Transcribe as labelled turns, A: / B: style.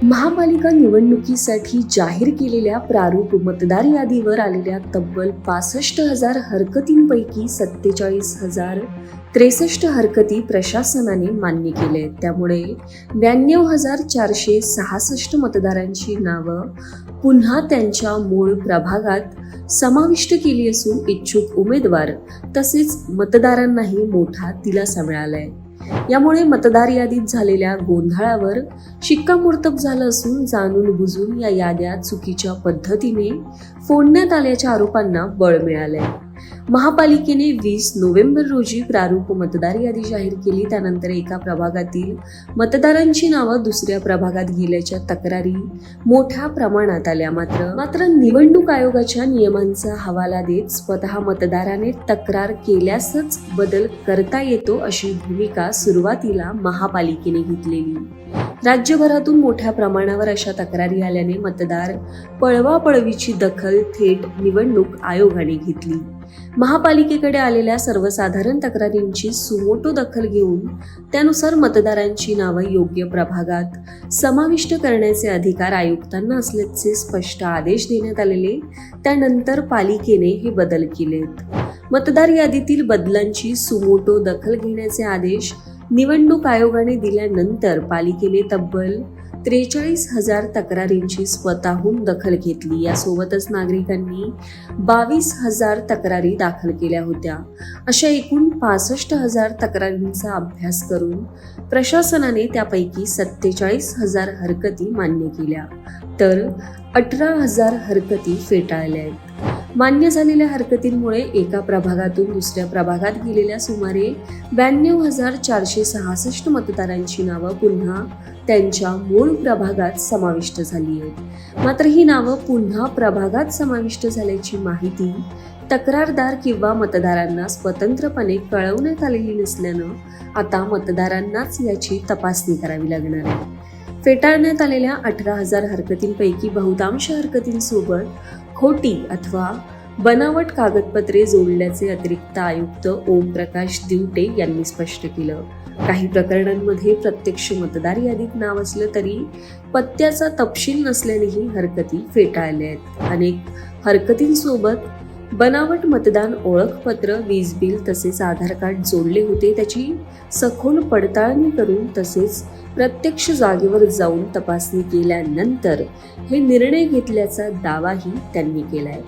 A: महापालिका निवडणुकीसाठी जाहीर केलेल्या प्रारूप मतदार यादीवर आलेल्या तब्बल 65,000 हरकतींपैकी 47,063 हरकती प्रशासनाने मान्य केल्या आहेत. त्यामुळे 92,466 मतदारांची नावं पुन्हा त्यांच्या मूळ प्रभागात समाविष्ट केली असून इच्छुक उमेदवार तसेच मतदारांनाही मोठा दिलासा मिळालाय. यामुळे मतदार यादीत झालेल्या गोंधळावर शिक्कामोर्तब झालं असून जाणून बुजून या याद्या चुकीच्या पद्धतीने फोडण्यात आल्याच्या आरोपांना बळ मिळालंय. महापालिकेने 20 नोव्हेंबर रोजी प्रारूप मतदार यादी जाहीर केली. त्यानंतर एका प्रभागातील मतदारांची नावं दुसऱ्या प्रभागात गेल्याच्या तक्रारी मोठ्या प्रमाणात आल्या. मात्र निवडणूक आयोगाच्या नियमांचा हवाला देत स्वतः मतदाराने तक्रार केल्यासच बदल करता येतो अशी भूमिका सुरुवातीला महापालिकेने घेतलेली. राज्यभरातून मोठ्या प्रमाणावर अशा तक्रारी आल्याने मतदार पळवापळवीची दखल थेट निवडणूक आयोगाने घेतली. महापालिकेकडे आलेल्या सर्वसाधारण तक्रारींची सुमोटो दखल घेऊन त्यानुसार मतदारांची नावं योग्य प्रभागात समाविष्ट करण्याचे अधिकार आयुक्तांना असल्याचे स्पष्ट आदेश देण्यात आलेले. त्यानंतर पालिकेने हे बदल केलेत. मतदार यादीतील बदलांची सुमोटो दखल घेण्याचे आदेश निवडणूक आयोगाने दिल्यानंतर पालिकेने तब्बल 43,000 तक्रारींची स्वतःहून दखल घेतली. यासोबतच नागरिकांनी 22,000 तक्रारी दाखल केल्या होत्या. अशा एकूण 65,000 तक्रारींचा अभ्यास करून प्रशासनाने त्यापैकी 47,000 हरकती मान्य केल्या तर 18,000 हरकती फेटाळल्या आहेत. मान्य झालेल्या हरकतींमुळे एका प्रभागातून दुसऱ्या प्रभागात गेलेल्या सुमारे 92,466 मतदारांची नावं पुन्हा त्यांच्या मूळ प्रभागात समाविष्ट झाली आहेत. मात्र ही नावं पुन्हा प्रभागात समाविष्ट झाल्याची माहिती तक्रारदार किंवा मतदारांना स्वतंत्रपणे कळवण्यात आलेली नसल्यानं आता मतदारांनाच याची तपासणी करावी लागणार आहे. फेटाळण्यात आलेल्या 18,000 हरकतींपैकी बहुतांश हरकतींसोबत खोटी अथवा बनावट कागदपत्रे जोडल्याचे अतिरिक्त आयुक्त ओमप्रकाश दिवटे यांनी स्पष्ट केलं. काही प्रकरणांमध्ये प्रत्यक्ष मतदार यादीत नाव असलं तरी पत्त्याचा तपशील नसल्यानेही हरकती फेटाळल्या आहेत. अनेक हरकतींसोबत बनावट मतदान ओळखपत्र, वीज बिल तसेच आधार कार्ड जोडले होते. त्याची सखोल पडताळणी करून तसेच प्रत्यक्ष जागेवर जाऊन तपासणी केल्यानंतर हे निर्णय घेतल्याचा दावाही त्यांनी केलाय.